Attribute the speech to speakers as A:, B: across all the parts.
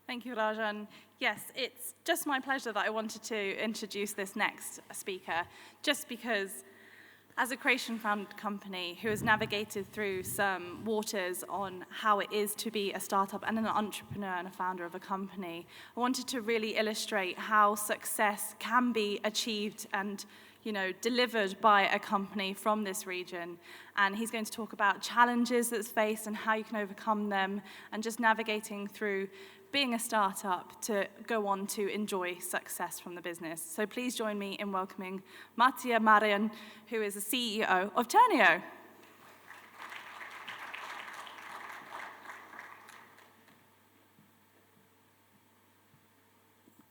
A: Thank you, Rajan. Yes, it's just my pleasure that I wanted to introduce this next speaker, just because as a Croatian-founded company who has navigated through some waters on how it is to be a startup and an entrepreneur and a founder of a company, I wanted to really illustrate how success can be achieved and delivered by a company from this region. And he's going to talk about challenges that's faced and how you can overcome them, and just navigating through being a startup to go on to enjoy success from the business. So please join me in welcoming Matija Marijan, who is the CEO of Turneo.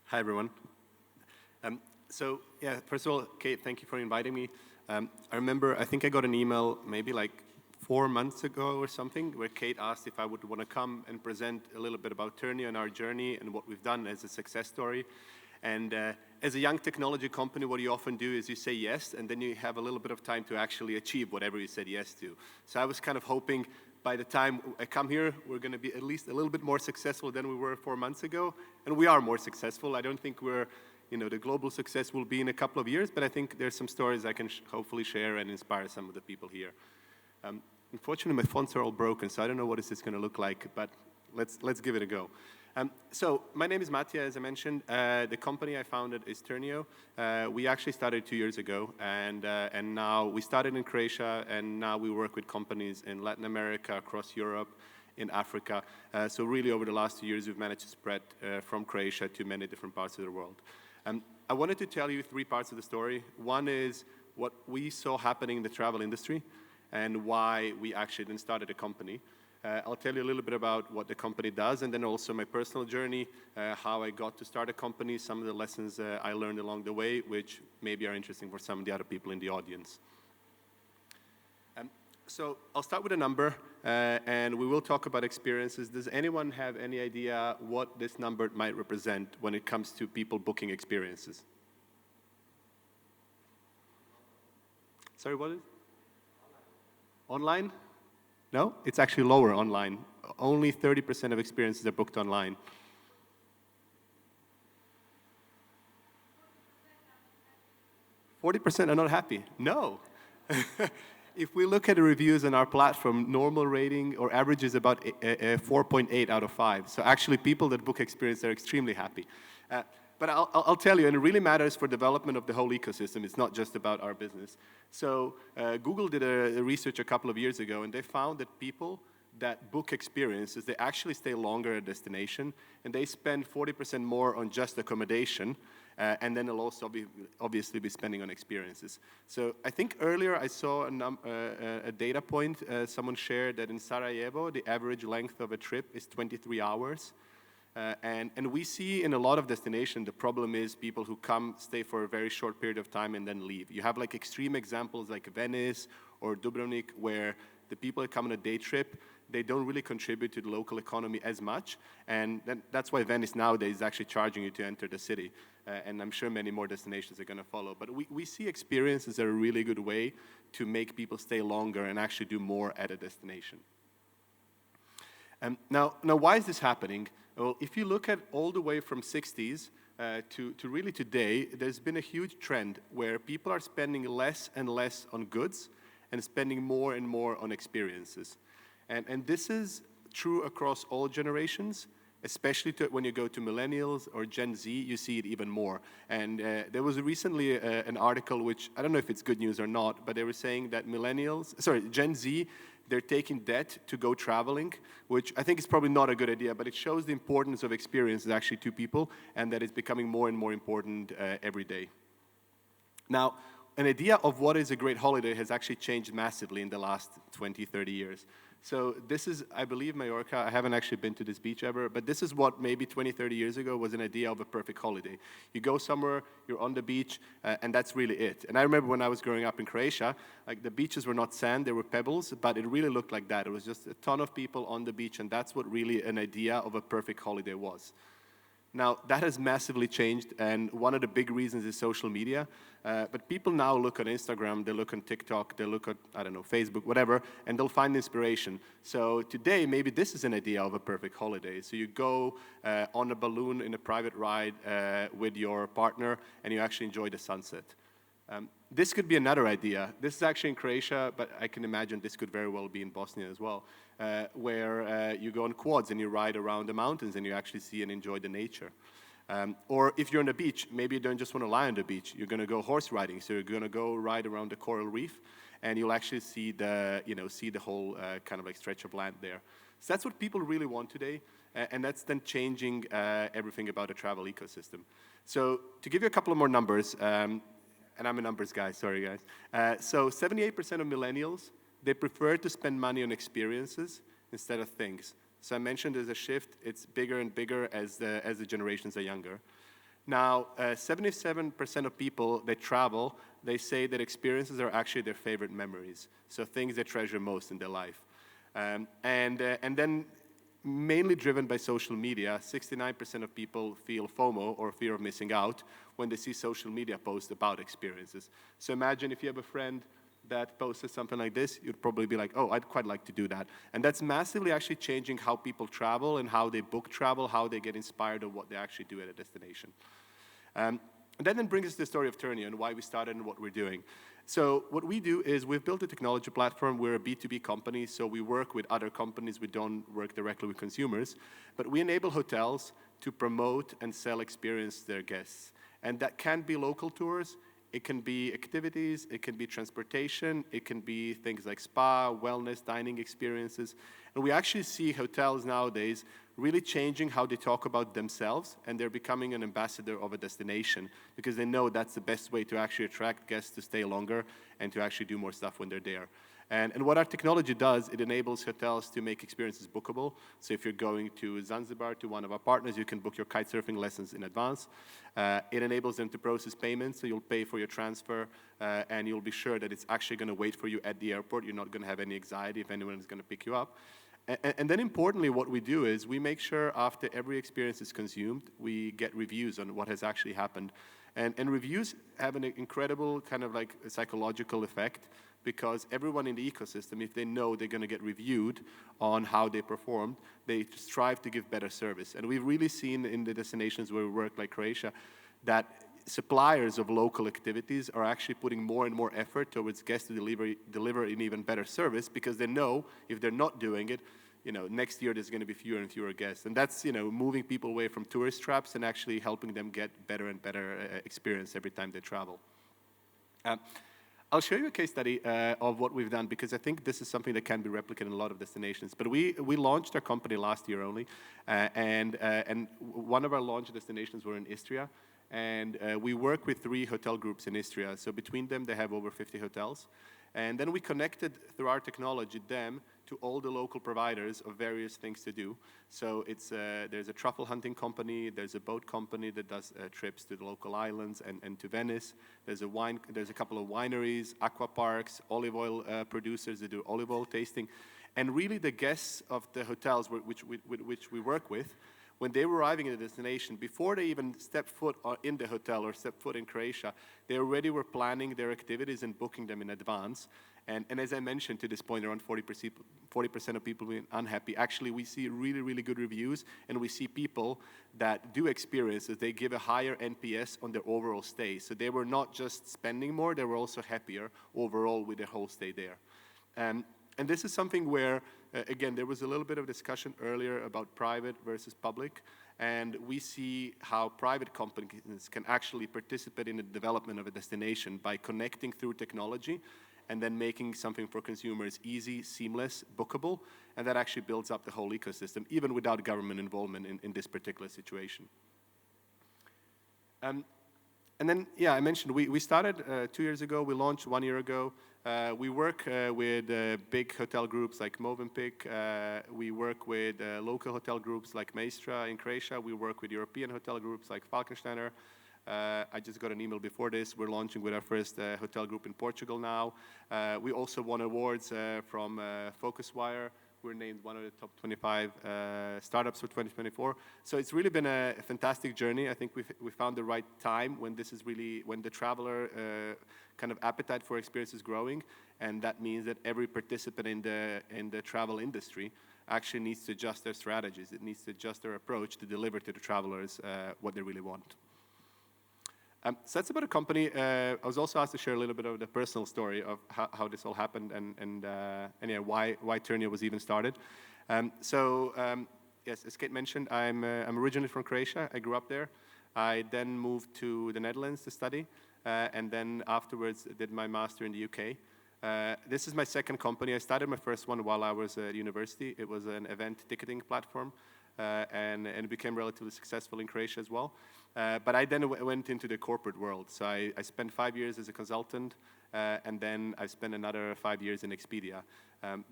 B: Hi, everyone. First of all, Kate, thank you for inviting me. I remember, I think I got an email maybe like 4 months ago or something, where Kate asked if I would want to come and present a little bit about Turneo and our journey and what we've done as a success story. And as a young technology company, what you often do is you say yes, and then you have a little bit of time to actually achieve whatever you said yes to. So I was kind of hoping by the time I come here, we're going to be at least a little bit more successful than we were 4 months ago. And we are more successful. I don't think we're, the global success will be in a couple of years, but I think there's some stories I can hopefully share and inspire some of the people here. Unfortunately, my fonts are all broken, so I don't know what this is going to look like, but let's give it a go. So my name is Matija, as I mentioned. The company I founded is Turneo. We actually started 2 years ago, and now we started in Croatia, and now we work with companies in Latin America, across Europe, in Africa. So really over the last 2 years, we've managed to spread from Croatia to many different parts of the world. I wanted to tell you 3 parts of the story. One is what we saw happening in the travel industry and why we actually then started a company. I'll tell you a little bit about what the company does, and then also my personal journey, how I got to start a company, some of the lessons I learned along the way, which maybe are interesting for some of the other people in the audience. So I'll start with a number, and we will talk about experiences. Does anyone have any idea what this number might represent when it comes to people booking experiences? Sorry, what is it? Online? No? It's actually lower online. Only 30% of experiences are booked online. 40% are not happy? No. If we look at the reviews on our platform, normal rating or average is about 4.8 out of 5. So actually people that book experience are extremely happy. But I'll tell you, and it really matters for development of the whole ecosystem. It's not just about our business. So Google did a research a couple of years ago, and they found that people that book experiences, they actually stay longer at destination, and they spend 40% more on just accommodation, and then they'll also obviously be spending on experiences. So I think earlier I saw a data point. Someone shared that in Sarajevo, the average length of a trip is 23 hours. And we see in a lot of destinations, the problem is people who come, stay for a very short period of time and then leave. You have like extreme examples like Venice or Dubrovnik, where the people that come on a day trip, they don't really contribute to the local economy as much. And that's why Venice nowadays is actually charging you to enter the city. And I'm sure many more destinations are going to follow. But we see experiences as a really good way to make people stay longer and actually do more at a destination. Now, why is this happening? Well, if you look at all the way from 60s to really today, there's been a huge trend where people are spending less and less on goods and spending more and more on experiences. And this is true across all generations, especially when you go to millennials or Gen Z, you see it even more. And there was recently an article, which I don't know if it's good news or not, but they were saying that Gen Z, they're taking debt to go traveling, which I think is probably not a good idea, but it shows the importance of experiences actually to people, and that it's becoming more and more important every day. Now, an idea of what is a great holiday has actually changed massively in the last 20, 30 years. So this is, I believe, Mallorca. I haven't actually been to this beach ever, but this is what maybe 20, 30 years ago was an idea of a perfect holiday. You go somewhere, you're on the beach, and that's really it. And I remember when I was growing up in Croatia, like the beaches were not sand, they were pebbles, but it really looked like that. It was just a ton of people on the beach, and that's what really an idea of a perfect holiday was. Now, that has massively changed, and one of the big reasons is social media. But people now look on Instagram, they look on TikTok, they look at, I don't know, Facebook, whatever, and they'll find inspiration. So today, maybe this is an idea of a perfect holiday. So you go on a balloon in a private ride with your partner, and you actually enjoy the sunset. This could be another idea. This is actually in Croatia, but I can imagine this could very well be in Bosnia as well, where you go on quads and you ride around the mountains and you actually see and enjoy the nature. Or if you're on the beach, maybe you don't just want to lie on the beach. You're going to go horse riding, so you're going to go ride around the coral reef, and you'll actually see the, see the whole kind of like stretch of land there. So that's what people really want today, and that's then changing everything about the travel ecosystem. So to give you a couple of more numbers, and I'm a numbers guy, sorry guys. So 78% of millennials, they prefer to spend money on experiences instead of things. So I mentioned there's a shift, it's bigger and bigger as the generations are younger. Now, 77% of people that travel, they say that experiences are actually their favorite memories. So things they treasure most in their life. And then mainly driven by social media, 69% of people feel FOMO, or fear of missing out, when they see social media posts about experiences. So imagine if you have a friend that posted something like this, you'd probably be like, oh, I'd quite like to do that. And that's massively actually changing how people travel and how they book travel, how they get inspired of what they actually do at a destination. And that then brings us to the story of Turneo and why we started and what we're doing. So what we do is we've built a technology platform. We're a B2B company, so we work with other companies. We don't work directly with consumers. But we enable hotels to promote and sell experience to their guests. And that can be local tours. It can be activities. It can be transportation. It can be things like spa, wellness, dining experiences. And we actually see hotels nowadays really changing how they talk about themselves, and they're becoming an ambassador of a destination because they know that's the best way to actually attract guests to stay longer and to actually do more stuff when they're there. And what our technology does, it enables hotels to make experiences bookable. So if you're going to Zanzibar to one of our partners, you can book your kite surfing lessons in advance. It enables them to process payments, so you'll pay for your transfer, and you'll be sure that it's actually going to wait for you at the airport. You're not going to have any anxiety if anyone is going to pick you up. And then importantly, what we do is we make sure after every experience is consumed, we get reviews on what has actually happened. And reviews have an incredible kind of like psychological effect, because everyone in the ecosystem, if they know they're going to get reviewed on how they performed, they strive to give better service. And we've really seen in the destinations where we work, like Croatia, that suppliers of local activities are actually putting more and more effort towards guests to deliver an even better service, because they know if they're not doing it, next year there's going to be fewer and fewer guests. And that's, moving people away from tourist traps and actually helping them get better and better experience every time they travel. I'll show you a case study of what we've done, because I think this is something that can be replicated in a lot of destinations. But we launched our company last year only, and one of our launch destinations were in Istria. And we work with 3 hotel groups in Istria. So between them, they have over 50 hotels. And then we connected, through our technology, them to all the local providers of various things to do. So there's a truffle hunting company, there's a boat company that does trips to the local islands and to Venice. There's a couple of wineries, aqua parks, olive oil producers that do olive oil tasting. And really the guests of the hotels which we work with, when they were arriving at the destination, before they even stepped foot in the hotel or stepped foot in Croatia, they already were planning their activities and booking them in advance. And as I mentioned, to this point, around 40% of people being unhappy. Actually, we see really, really good reviews, and we see people that do experiences, they give a higher NPS on their overall stay. So they were not just spending more, they were also happier overall with their whole stay there. And this is something where, again, there was a little bit of discussion earlier about private versus public, and we see how private companies can actually participate in the development of a destination by connecting through technology and then making something for consumers easy, seamless, bookable, and that actually builds up the whole ecosystem, even without government involvement in this particular situation. And then, yeah, I mentioned we started 2 years ago. We launched 1 year ago. We work with big hotel groups like Movenpick. We work with local hotel groups like Maestra in Croatia. We work with European hotel groups like Falkensteiner. I just got an email before this. We're launching with our first hotel group in Portugal now. We also won awards from Focuswire. we're named one of the top 25 startups for 2024. So it's really been a fantastic journey. I think we found the right time when this is really, when the traveler kind of appetite for experience is growing, and that means that every participant in the travel industry actually needs to adjust their strategies. It needs to adjust their approach to deliver to the travelers what they really want. So that's about a company. I was also asked to share a little bit of the personal story of how this all happened and yeah, why Turneo was even started. Yes, as Kate mentioned, I'm originally from Croatia. I grew up there. I then moved to the Netherlands to study, and then afterwards did my master in the UK. This is my second company. I started my first one while I was at university. It was an event ticketing platform, and it became relatively successful in Croatia as well. But I then went into the corporate world. So I spent 5 years as a consultant, and then I spent another 5 years in Expedia.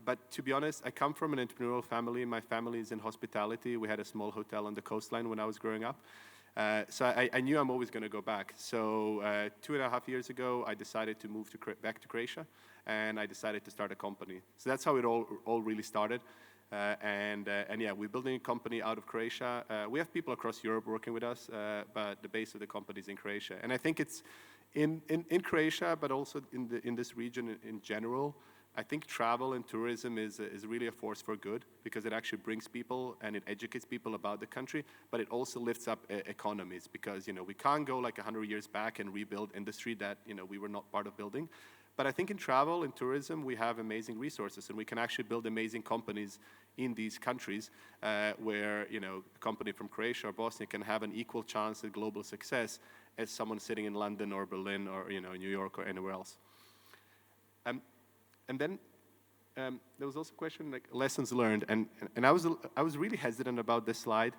B: But to be honest, I come from an entrepreneurial family. My family is in hospitality. We had a small hotel on the coastline when I was growing up. So I knew I'm always going to go back. So 2.5 years ago, I decided to move back to Croatia, and I decided to start a company. So that's how it all really started. And yeah, we're building a company out of Croatia. We have people across Europe working with us, but the base of the company is in Croatia. And I think it's in Croatia, but also in this region in general. I think travel and tourism is really a force for good, because it actually brings people and it educates people about the country, but it also lifts up economies, because we can't go like 100 years back and rebuild industry that we were not part of building. But I think in travel and tourism, we have amazing resources, and we can actually build amazing companies in these countries where a company from Croatia or Bosnia can have an equal chance at global success as someone sitting in London or Berlin or New York or anywhere else. And then there was also a question like lessons learned, and I was really hesitant about this slide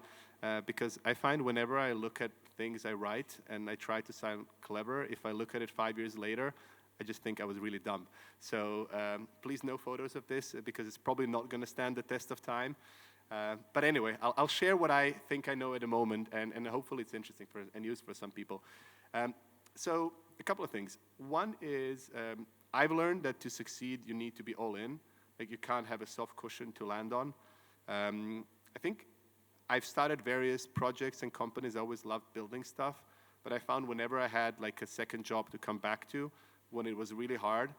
B: because I find whenever I look at things I write and I try to sound clever, if I look at it 5 years later, I just think I was really dumb. So please no photos of this because it's probably not going to stand the test of time. But anyway, I'll share what I think I know at the moment, and hopefully it's interesting and useful for some people. So a couple of things. One is I've learned that to succeed, you need to be all in. Like you can't have a soft cushion to land on. I think I've started various projects and companies. I always loved building stuff, but I found whenever I had like a second job to come back to, when it was really hard,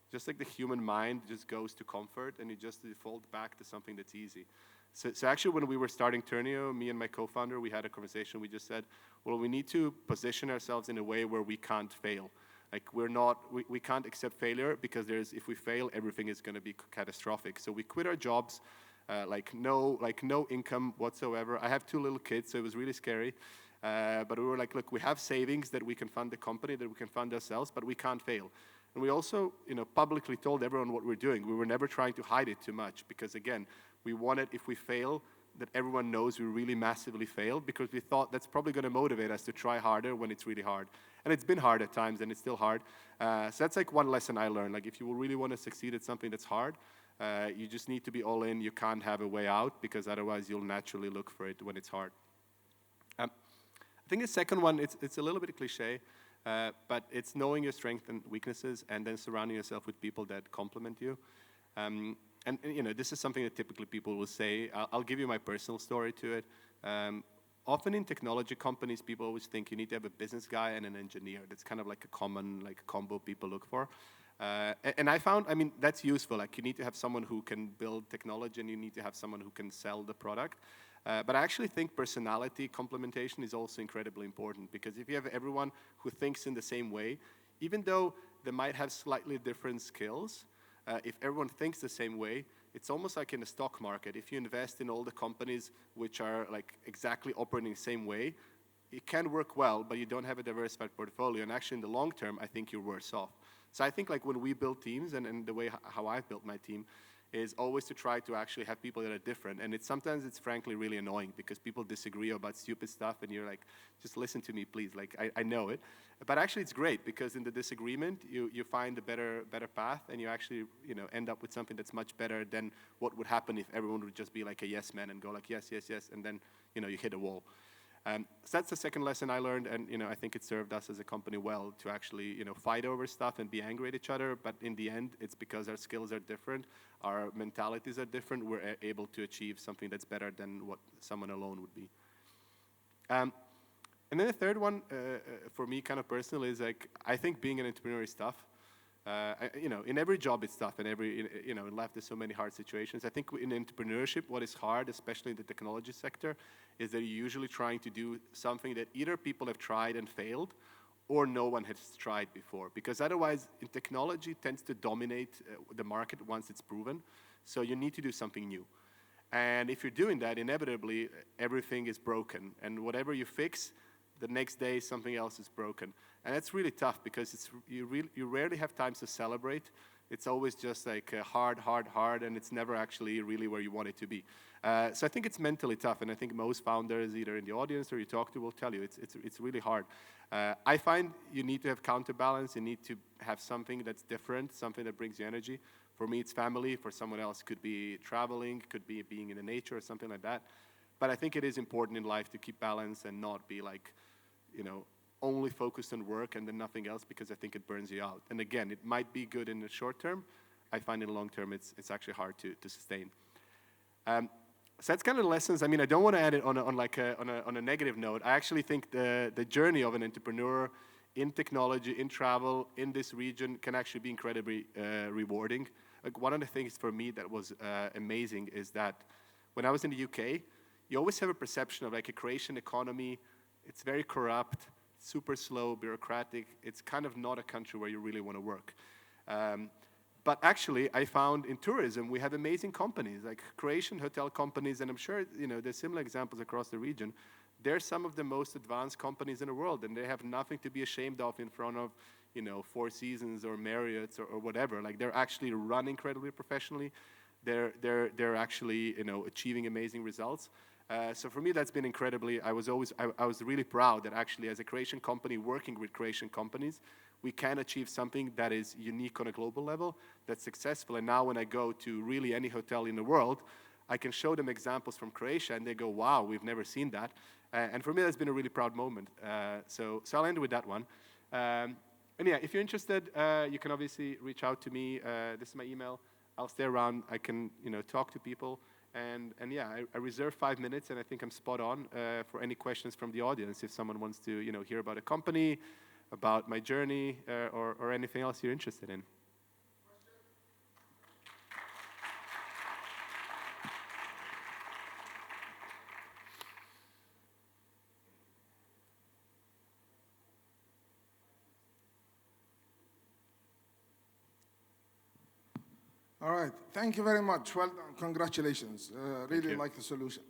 B: just like the human mind just goes to comfort and you just default back to something that's easy. So actually when we were starting Turneo, me and my co-founder, we had a conversation. We just said, well, we need to position ourselves in a way where we can't fail. Like we can't accept failure because if we fail, everything is going to be catastrophic. So we quit our jobs, like no income whatsoever. I have 2 little kids, so it was really scary. But we were like, look, we have savings that we can fund the company, that we can fund ourselves, but we can't fail. And we also, publicly told everyone what we're doing. We were never trying to hide it too much because, again, we wanted, if we fail, that everyone knows we really massively failed, because we thought that's probably going to motivate us to try harder when it's really hard. And it's been hard at times, and it's still hard. So that's like one lesson I learned. Like if you really want to succeed at something that's hard, you just need to be all in. You can't have a way out, because otherwise you'll naturally look for it when it's hard. I think the second one, it's a little bit cliche, but it's knowing your strengths and weaknesses and then surrounding yourself with people that complement you. And this is something that typically people will say. I'll give you my personal story to it. Often in technology companies, people always think you need to have a business guy and an engineer. That's kind of like a common combo people look for. And I found, that's useful. Like you need to have someone who can build technology, and you need to have someone who can sell the product. But I actually think personality complementation is also incredibly important, because if you have everyone who thinks in the same way, even though they might have slightly different skills, if everyone thinks the same way, it's almost like in the stock market. If you invest in all the companies which are like exactly operating the same way, it can work well, but you don't have a diversified portfolio. And actually in the long term, I think you're worse off. So I think like when we build teams, and the way how I've built my team, is always to try to actually have people that are different. And sometimes it's frankly really annoying because people disagree about stupid stuff and you're like, just listen to me, please. Like, I know it. But actually it's great because in the disagreement, you find a better path, and you actually, end up with something that's much better than what would happen if everyone would just be like a yes man and go like, yes, yes, yes. And then, you hit a wall. So that's the second lesson I learned, and I think it served us as a company well to actually fight over stuff and be angry at each other. But in the end, it's because our skills are different, our mentalities are different. We're able to achieve something that's better than what someone alone would be. And then the third one, for me, kind of personal, is like I think being an entrepreneur is tough. In every job it's tough, and in life there's so many hard situations. I think in entrepreneurship, what is hard, especially in the technology sector, is that you're usually trying to do something that either people have tried and failed, or no one has tried before. Because otherwise, in technology, tends to dominate the market once it's proven. So you need to do something new. And if you're doing that, inevitably everything is broken, and whatever you fix, the next day something else is broken. And that's really tough because you rarely have times to celebrate. It's always just like hard, and it's never actually really where you want it to be. So I think it's mentally tough, and I think most founders, either in the audience or you talk to, will tell you it's really hard. I find you need to have counterbalance. You need to have something that's different, something that brings you energy. For me, it's family. For someone else, could be traveling, could be being in the nature or something like that. But I think it is important in life to keep balance and not be like, only focused on work and then nothing else, because I think it burns you out. And again, it might be good in the short term. I find in the long term, it's actually hard to sustain. So that's kind of the lessons. I mean, I don't want to add it on a negative note. I actually think the journey of an entrepreneur in technology, in travel, in this region can actually be incredibly rewarding. Like one of the things for me that was amazing is that when I was in the UK, you always have a perception of like a Croatian economy. It's very corrupt, super slow, bureaucratic. It's kind of not a country where you really want to work. But actually, I found in tourism, we have amazing companies, like Croatian hotel companies, and I'm sure there's similar examples across the region. They're some of the most advanced companies in the world, and they have nothing to be ashamed of in front of Four Seasons or Marriott's or whatever. Like they're actually run incredibly professionally. They're actually achieving amazing results. So for me, that's been incredibly, I was really proud that actually as a Croatian company working with Croatian companies, we can achieve something that is unique on a global level, that's successful. And now when I go to really any hotel in the world, I can show them examples from Croatia and they go, wow, we've never seen that. And for me, that's been a really proud moment. So I'll end with that one. And yeah, if you're interested, you can obviously reach out to me. This is my email. I'll stay around. I can talk to people. And yeah, I reserve 5 minutes, and I think I'm spot on for any questions from the audience. If someone wants to, hear about a company, about my journey, or anything else you're interested in.
C: All right, thank you very much. Well done, congratulations. Really like the solution.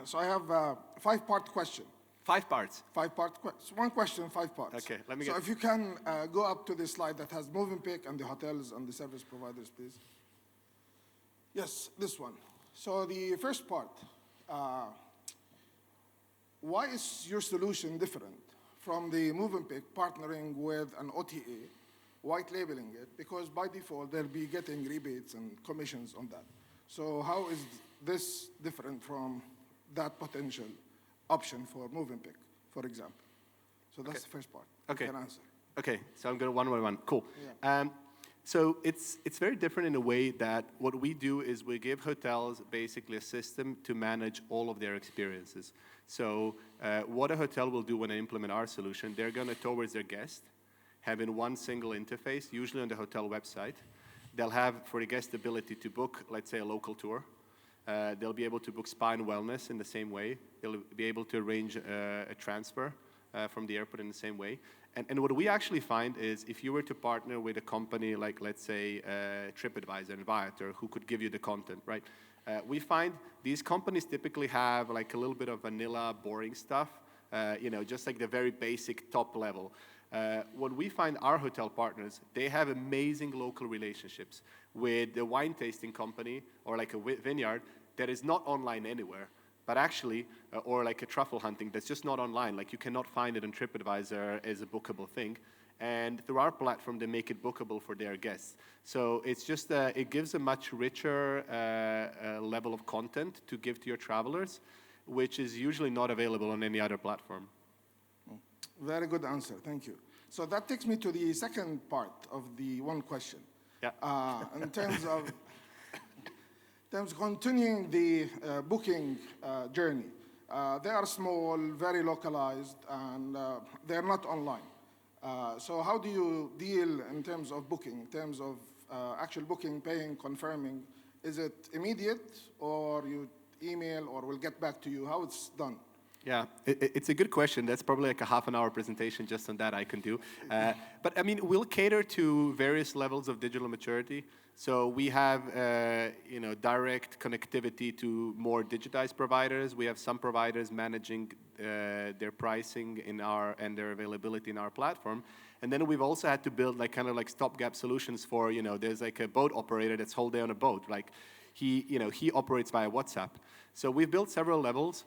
C: So I have a 5-part question.
B: 5 parts?
C: 5-part question. One question, 5 parts.
B: Okay, let me
C: So if you can go up to the slide that has Movenpick and the hotels and the service providers, please. Yes, this one. So the first part, why is your solution different from the Movenpick partnering with an OTA, white labeling it? Because by default, they'll be getting rebates and commissions on that. So how is this different from that potential option for Movenpick, for example? So that's the first part.
B: Okay.
C: You can answer.
B: Okay, so I'm going to one by one. Cool.
C: Yeah.
B: So it's very different in a way that what we do is we give hotels basically a system to manage all of their experiences. So what a hotel will do when they implement our solution, they're going to, towards their guest, having one single interface, usually on the hotel website. They'll have, for the guest, the ability to book, let's say, a local tour. They'll be able to book spa and wellness in the same way. They'll be able to arrange a transfer from the airport in the same way. And what we actually find is if you were to partner with a company like, let's say, TripAdvisor and Viator, who could give you the content, right? We find these companies typically have like a little bit of vanilla, boring stuff, just like the very basic top level. What we find our hotel partners, they have amazing local relationships with the wine tasting company or like a vineyard that is not online anywhere, but actually, or like a truffle hunting that's just not online. Like you cannot find it on TripAdvisor as a bookable thing. And through our platform, they make it bookable for their guests. So it's just, it gives a much richer level of content to give to your travelers. which is usually not available on any other platform.
C: Very good answer, thank you. So that takes me to the second part of the one question.
B: Yeah.
C: In terms of continuing the booking journey, they are small, very localized, and they're not online. So how do you deal in terms of booking, in terms of actual booking, paying, confirming? Is it immediate, or you email, or we'll get back to you? How it's done?
B: Yeah, it's a good question. That's probably like a half-an-hour presentation just on that I can do. But I mean, we'll cater to various levels of digital maturity. So we have, direct connectivity to more digitized providers. We have some providers managing their pricing and their availability in our platform. And then we've also had to build kind of stopgap solutions for, there's like a boat operator that's whole day on a boat. Like he operates via WhatsApp. So we've built several levels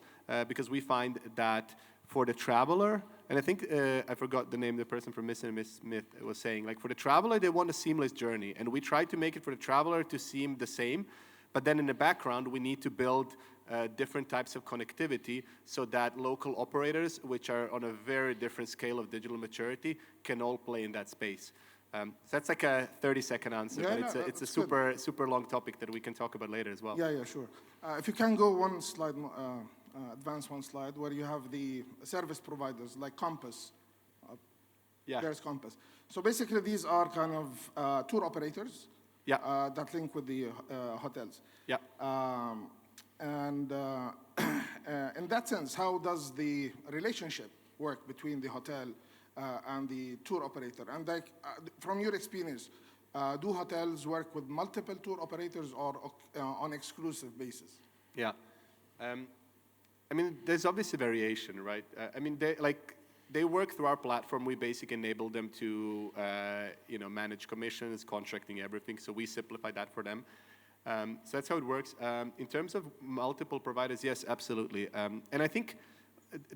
B: because we find that for the traveler, and I think I forgot the name of the person from Miss and Miss Smith was saying, like for the traveler, they want a seamless journey. And we try to make it for the traveler to seem the same. But then in the background, we need to build different types of connectivity so that local operators, which are on a very different scale of digital maturity, can all play in that space. So that's like a 30-second answer,
C: Yeah,
B: but it's a super long topic that we can talk about later as well.
C: Yeah, sure. If you can go one slide, advance one slide, where you have the service providers like Compass.
B: Yeah.
C: There's Compass. So basically, these are kind of tour operators.
B: Yeah.
C: That link with the hotels.
B: Yeah.
C: And in that sense, how does the relationship work between the hotel and the tour operator? And from your experience, do hotels work with multiple tour operators or on exclusive basis?
B: Yeah. I mean, there's obviously variation, right? I mean, they work through our platform. We basically enable them to, manage commissions, contracting, everything. So we simplify that for them. So that's how it works. In terms of multiple providers, yes, absolutely. And I think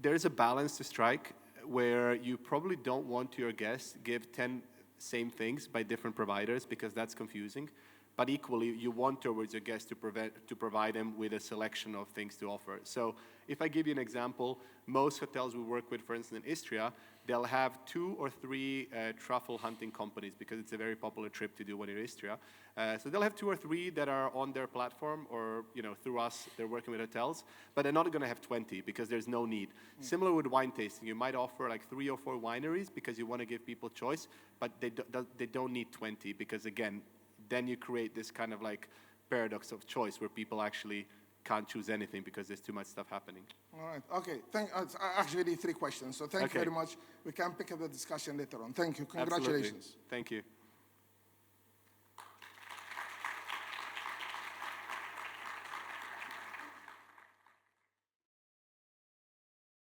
B: there's a balance to strike where you probably don't want your guests give 10 same things by different providers because that's confusing. But equally, you want towards your guests to provide them with a selection of things to offer. So if I give you an example, most hotels we work with, for instance, in Istria, they'll have 2 or 3 truffle hunting companies because it's a very popular trip to do when you're in Istria. So they'll have 2 or 3 that are on their platform or, through us, they're working with hotels, but they're not going to have 20 because there's no need. Similar with wine tasting, you might offer like 3 or 4 wineries because you want to give people choice, but they don't need 20 because, again, then you create this kind of like paradox of choice where people actually can't choose anything because there's too much stuff happening.
C: All right. Okay. It's actually 3 questions. So thank you very much. We can pick up the discussion later on. Thank you. Congratulations.
B: Absolutely. Thank you.